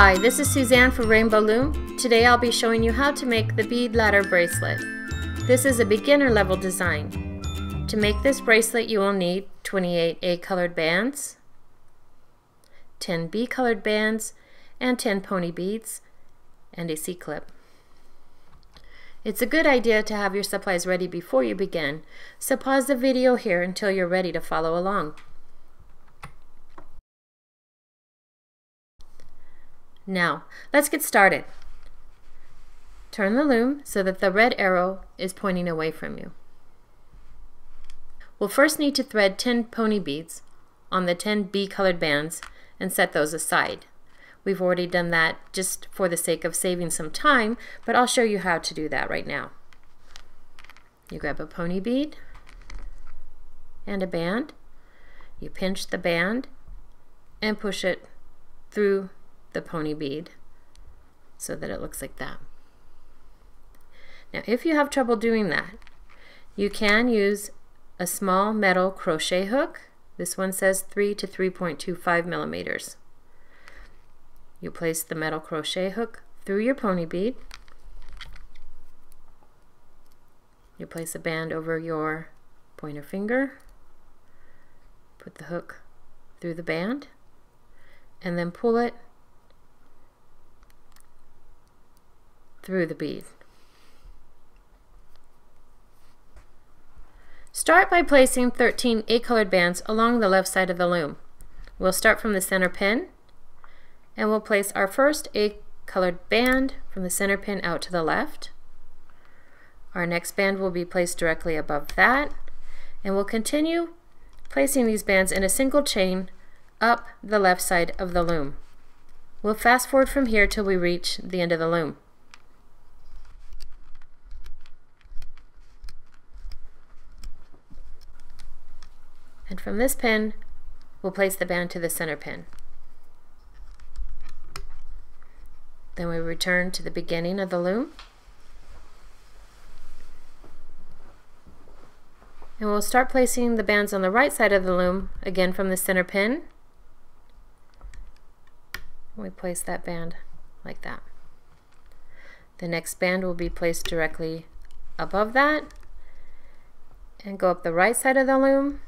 Hi, this is Suzanne for RainbowLoom. Today I'll be showing you how to make the BeadLadder bracelet. This is a beginner level design. To make this bracelet you will need 28 A colored bands, 10 B colored bands, and 10 pony beads, and a C-clip. It's a good idea to have your supplies ready before you begin, so pause the video here until you're ready to follow along. Now, let's get started. Turn the loom so that the red arrow is pointing away from you. We'll first need to thread 10 pony beads on the 10 B colored bands and set those aside. We've already done that just for the sake of saving some time, but I'll show you how to do that right now. You grab a pony bead and a band. You pinch the band and push it through the pony bead so that it looks like that. Now if you have trouble doing that, you can use a small metal crochet hook. This one says 3 to 3.25 millimeters. You place the metal crochet hook through your pony bead. You place a band over your pointer finger, put the hook through the band, and then pull it through the bead. Start by placing 13 A colored bands along the left side of the loom. We'll start from the center pin and we'll place our first A colored band from the center pin out to the left. Our next band will be placed directly above that, and we'll continue placing these bands in a single chain up the left side of the loom. We'll fast forward from here till we reach the end of the loom. And from this pin, we'll place the band to the center pin. Then we return to the beginning of the loom. And we'll start placing the bands on the right side of the loom, again from the center pin. We place that band like that. The next band will be placed directly above that and go up the right side of the loom.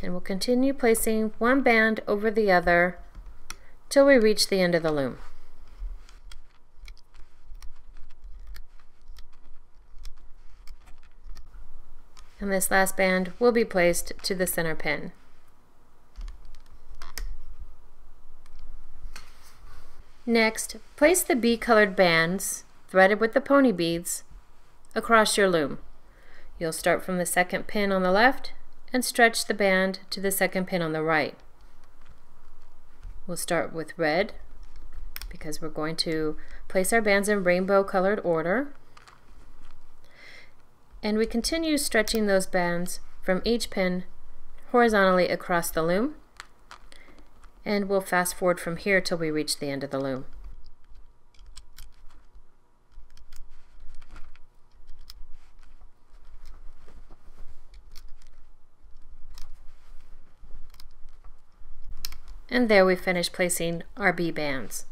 And we'll continue placing one band over the other till we reach the end of the loom. And this last band will be placed to the center pin. Next, place the B colored bands threaded with the pony beads across your loom. You'll start from the second pin on the left and stretch the band to the second pin on the right. We'll start with red because we're going to place our bands in rainbow colored order. And we continue stretching those bands from each pin horizontally across the loom. And we'll fast forward from here till we reach the end of the loom. And there we finish placing our B bands.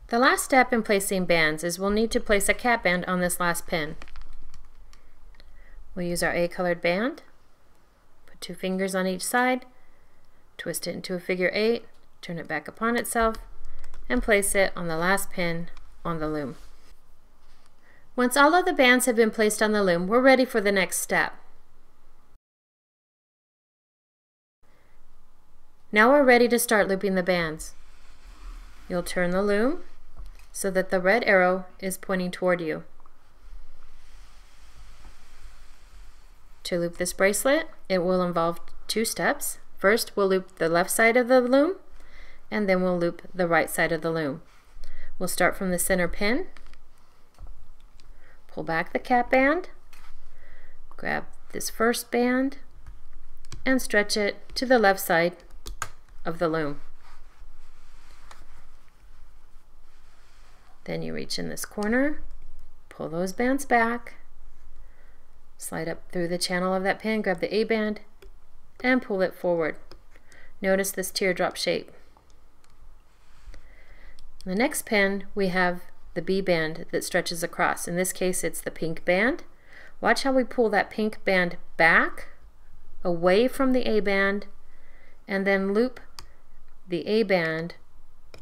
The last step in placing bands is we'll need to place a cap band on this last pin. We'll use our A colored band, put 2 fingers on each side, twist it into a figure 8, turn it back upon itself, and place it on the last pin on the loom. Once all of the bands have been placed on the loom, we're ready for the next step. Now we're ready to start looping the bands. You'll turn the loom so that the red arrow is pointing toward you. To loop this bracelet, it will involve 2 steps. First, we'll loop the left side of the loom, and then we'll loop the right side of the loom. We'll start from the center pin, pull back the cap band, grab this first band, and stretch it to the left side of the loom. Then you reach in this corner, pull those bands back, slide up through the channel of that pin, grab the A band, and pull it forward. Notice this teardrop shape. The next pin we have the B band that stretches across. In this case it's the pink band. Watch how we pull that pink band back away from the A band and then loop the A band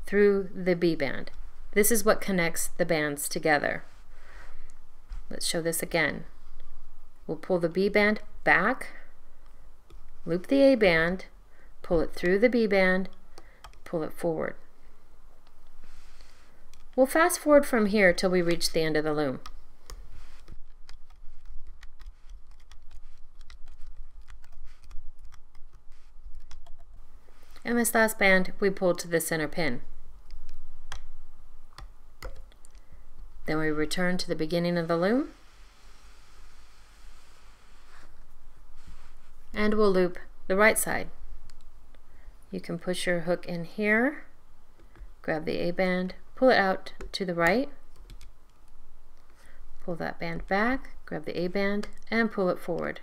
through the B band. This is what connects the bands together. Let's show this again. We'll pull the B band back, loop the A band, pull it through the B band, pull it forward. We'll fast forward from here till we reach the end of the loom. And this last band we pull to the center pin. Then we return to the beginning of the loom and we'll loop the right side. You can push your hook in here, grab the A band, pull it out to the right, pull that band back, grab the A band and pull it forward.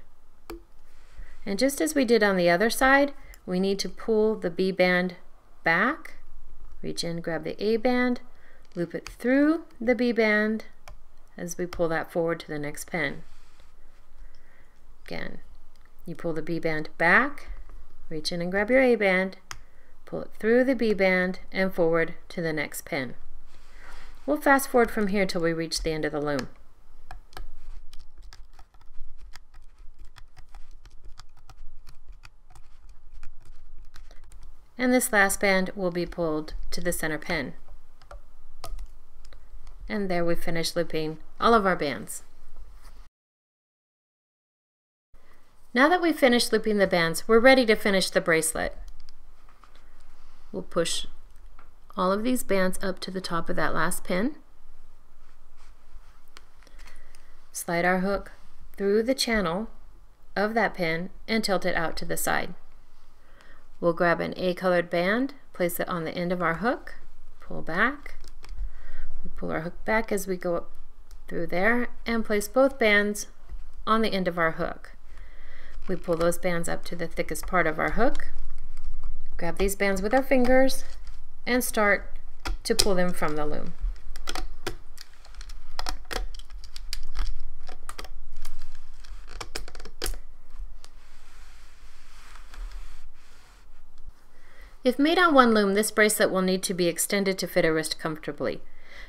And just as we did on the other side, we need to pull the B band back, reach in, grab the A band, loop it through the B band as we pull that forward to the next pin. Again, you pull the B band back, reach in and grab your A band, pull it through the B band and forward to the next pin. We'll fast forward from here till we reach the end of the loom. And this last band will be pulled to the center pin. And there we finish looping all of our bands. Now that we've finished looping the bands, we're ready to finish the bracelet. We'll push all of these bands up to the top of that last pin. Slide our hook through the channel of that pin and tilt it out to the side. We'll grab an A colored band, place it on the end of our hook, pull back. We pull our hook back as we go up through there and place both bands on the end of our hook. We pull those bands up to the thickest part of our hook, grab these bands with our fingers and start to pull them from the loom. If made on one loom, this bracelet will need to be extended to fit a wrist comfortably.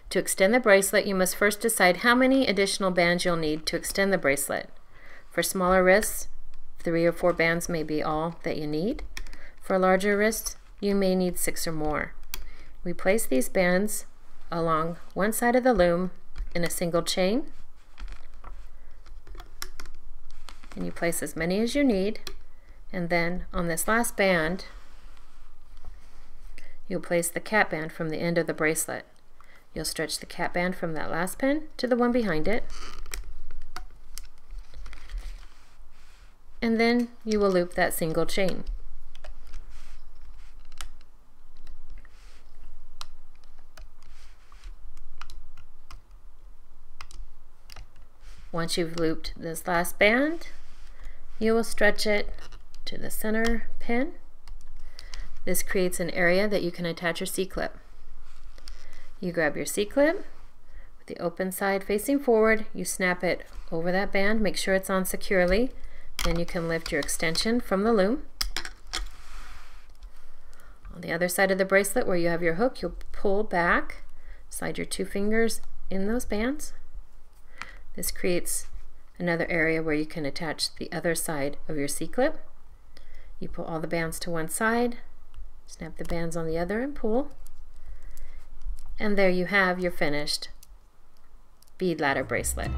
To extend the bracelet, you must first decide how many additional bands you'll need to extend the bracelet. For smaller wrists, 3 or 4 bands may be all that you need. For larger wrists, you may need 6 or more. We place these bands along one side of the loom in a single chain, and you place as many as you need, and then on this last band you'll place the cap band from the end of the bracelet. You'll stretch the cap band from that last pin to the one behind it, and then you will loop that single chain. Once you've looped this last band, you will stretch it to the center pin. This creates an area that you can attach your C-clip. You grab your C-clip with the open side facing forward, you snap it over that band, make sure it's on securely, then you can lift your extension from the loom. On the other side of the bracelet where you have your hook, you'll pull back, slide your 2 fingers in those bands. This creates another area where you can attach the other side of your C-clip. You pull all the bands to one side, snap the bands on the other and pull, and there you have your finished bead ladder bracelet.